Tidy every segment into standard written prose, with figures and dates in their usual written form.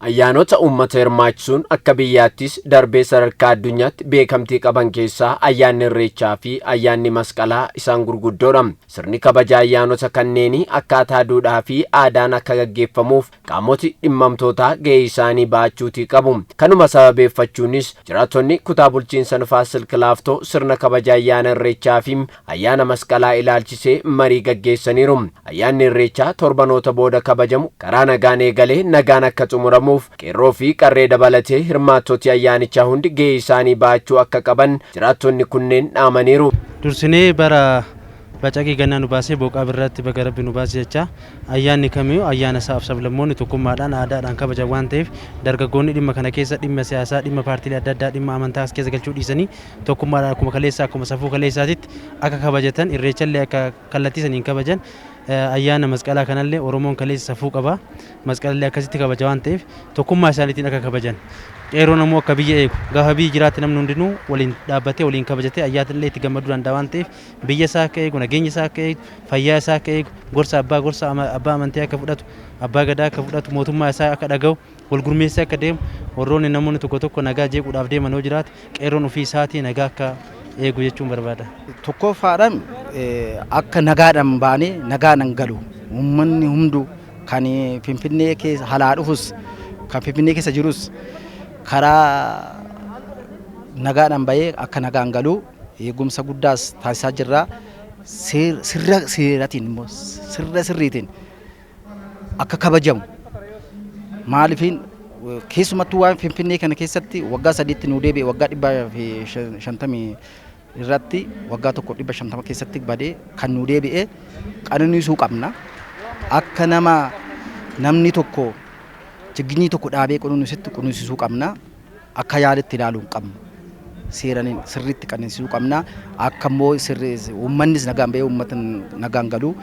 Ayyaanota uummata hirmaachisuun akka biyyaattis darbee sadarkaa addunyaatti beekamtii qaban keessaa ayyaanni Irreechaa fi ayyaanni Masqalaa isaan gurguddoodha. Sirni kabaja ayyaanota kanneenii akkaataa duudhaa fi aadaan akka gaggeeffamuuf qaamoti dhimmamtootaa gahee isaanii ba'achuutii qabu. Kanuma sababeeffachuunis jiraattonni kutaa bulchiinsa Nufaas Silk Laaftoo sirna kabaja ayyaana Irreechaa fi ayyaana Masqalaa ilaalchisee marii gaggeessaniiru. Ayyaanni Irreechaa torbanoota booda kabajamu karaa nagaan eegalee nagaan akka xumuramu qeerroo fi qarree dabalatee hirmaattoti ayyaanichaa hundi gahee isaanii ba'achuu akka qaban jiraattonni kunneen dhaamaniiru. Dursinee bara bacaqii gannaa nu baasee booqaa birratti baga rabbi nu baasee jecha ayyaanni kamiyyuu ayyaana saaf sablammoonni tokkummaadhaan aadaadhaan kabajan waan ta'eef dargaggoonni dhimma kana keessa dhimma siyaasaa dhimma paartiilee adda addaa dhimma amantaa keessa galchuu dhiisanii tokkummaadhaan akkuma kaleessaa akkuma safuu kaleessaatitti akka kabajatan irreechallee akka kallattiisaniin kabajan ayyaana Masqalaa kanallee Oromoon kaleessa safuu qaba. Masqalallee akkasitti kabaja waan ta'eef tokkummaa isaaniitiin akka kabajan. Qeerroon ammoo akka biyya eegu gaafa biyyi jiraatti namni hundinuu waliin dhaabbatee waliin kabajatee ayyaanillee itti gammaduu danda'a waan ta'eef biyya isaa akka eegu nageenya isaa akka eegu fayyaa isaa akka eegu gorsa abbaa amantii akka fudhatu abbaa gadaa akka fudhatu mootummaa isaa akka dhaga'u wal gurmeessee akka deemu warroonni namoonni tokko tokko nagaa jeequudhaaf deeman yoo jiraate qeerroon ofii isaatii nagaa akka eegu jechuun barbaada. Tokkoffaadhaan akka nagaadhaan baanee nagaan galu uummanni hundu kan Finfinnee keessa halaa dhufus kan Finfinnee keessa jirus karaa nagaadhaan bahee akka nagaan galu eegumsa guddaas taasisaa jirra. Seeratiin immoo sirriitiin akka kabajamu maaliifin keessumattuu waan Finfinnee kana keessatti waggaa 3tti nu deebi'e waggaa 150 irratti waggaa 150 keessatti badee kan nu deebi'e qananiisuu qabna. Akka namni tokko chiginyii tokko dhaabee qunuunsisuu qabna. Akka yaadatti ilaaluu qabna. Seeraan sirriitti qananiisuu qabna. Akka immoo uummannis nagaan bahee uummata nagaan galu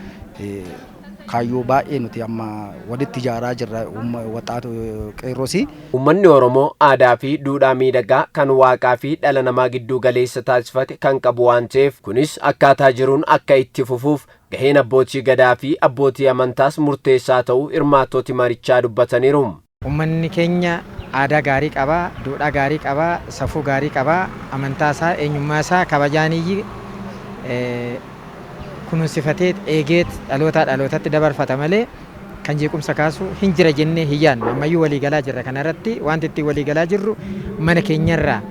kaayyoo baay'ee nuti amma walitti ijaaraa jirra waxaatu qeerroosi. Uummanni Oromoo aadaa fi duudhaa miidhagaa kan waaqaa fi dhala namaa gidduu galeessa taasifate kan qabu waan ta'eef kunis akkaataa jiruun akka itti fufuuf gaheen abbootii gadaa fi abbootii amantaas murteessaa ta'uu hirmaattoti marichaa dubbataniiru. Uummanni keenya aadaa gaarii qaba, duudhaa gaarii qaba, safuu gaarii qaba, amantaa isaa eenyummaa isaa kabajaanii kunuunsifatee eegeet dhalootatti dabarfata malee kan jeequmsa kaasu hin jira jennee hiyyaan ammayyuu walii galaa jirra. Kana irratti wanti itti walii galaa jirru mana keenyarraa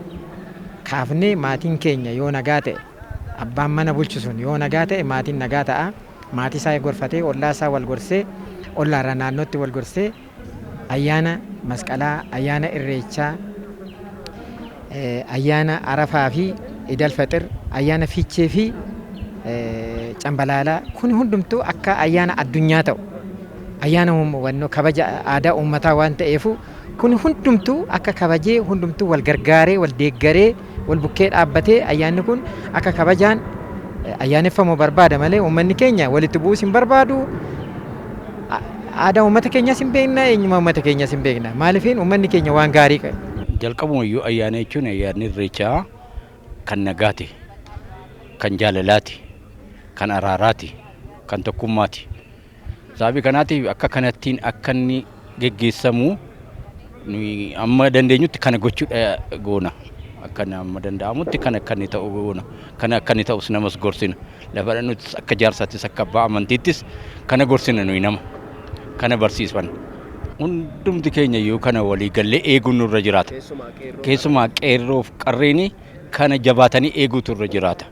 kaafnee maatiin keenya yoo nagaa ta'e abbaan mana bulchisuun yoo nagaa ta'e maatiin nagaa ta'a. Maatii isaa gorfatee ollaa isaa wal gorsee ollaarraa naannootti wal gorsee ayyaana Masqalaa, ayyaana Irreechaa, ayyaana Arafaa fi Idil Fixir, ayyaana Fiichee fi Cambalaalaa kun hundumtuu akka ayyaana addunyaa ta'u ayyaana kabaja aadaa uummataa waan ta'eefu kun hundumtuu akka kabajee hundumtuu wal gargaaree wal deeggaree wal bukkee dhaabbatee ayyaanni kun akka kabajaan ayyaaneffamuu barbaada malee uummanni keenya walitti bu'uus hin barbaadu. Aadaa uummata keenyaas hin beekna, eenyummaa uummata keenyaas hin beekna. Maaliifin uummanni keenya waan gaarii qaba. Jalqabumayyuu ayyaana jechuun ayyaanni Irreechaa kan nagaati, kan jaalalaati, kan araaraati, kan tokkummaati. Sababii kanaatiif akka kanattiin akka inni geggeessamu amma dandeenyutti kana gochuudha goona. Akka amma danda'amutti kan akka inni ta'u goona. Kan akka inni ta'us namas gorsina. Lafa nuti akka jaarsaattis akka abbaa amantiittis kana gorsina nuyi nama. Kana barsiisfan. Hundumti keenya iyyuu kana walii gallee eeguun nurra jiraata. Keessumaa qeerroof qarreeni kana jabaatanii eeguutu irra jiraata.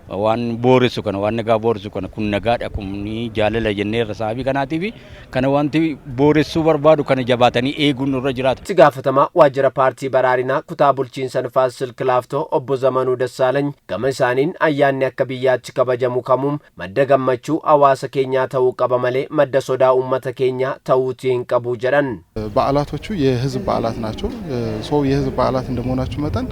Waan booressu kana waan nagaa booressu kana kun nagaadha kun jaalala jennee irra sababii kanaatiif kana wanti booressuu barbaadu kana jabaatanii eeguun nurra jiraata. Itti gaafatamaa waajjira paartii baraarinaa kutaa bulchiinsa Nufaas Silk Laaftoo obbo Zamanuu Dassaalany gama isaaniin ayyaanni akka biyyaatti kabajamu kamuun madda gammachuu hawaasa keenyaa ta'uu qaba malee madda sodaa uummata keenyaa ta'uutii hin qabu jedhan. በዓላቶቹ የህዝብ በዓላት ናቸው። የህዝብ በዓላት እንደመሆናቸው መጠን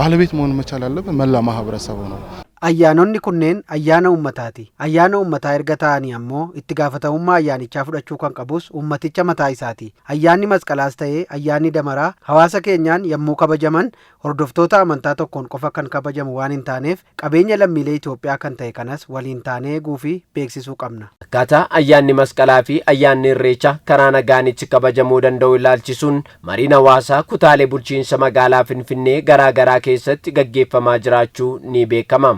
ባለቤት መሆን መቻል ያለበት መላ ማህበረሰቡ ነው። Ayyaanonni kunneen ayyaana uummataati. Ayyaana uummataa erga ta'anii ammoo itti gaafatamummaa ayyaanichaa fudhachuu kan qabus uummaticha mataa isaati. Ayyaanni masqalaas ta'ee ayyaanni damaraa hawaasa keenyaan yommuu kabajaman hordoftoota amantaa tokkoon qofa kan kabajamu waan hin taaneef qabeenya lammiilee Itoophiyaa kan ta'e kanas waliin taanee eeguu fi beeksisuu qabna. Akkaataa ayyaanni masqalaa fi ayyaanni irreecha karaa nagaanitti kabajamuu danda'u ilaalchisuun mariin hawaasaa kutaalee bulchiinsa magaalaa Finfinnee garaa garaa keessatti gaggeeffamaa jiraachuu ni beekama.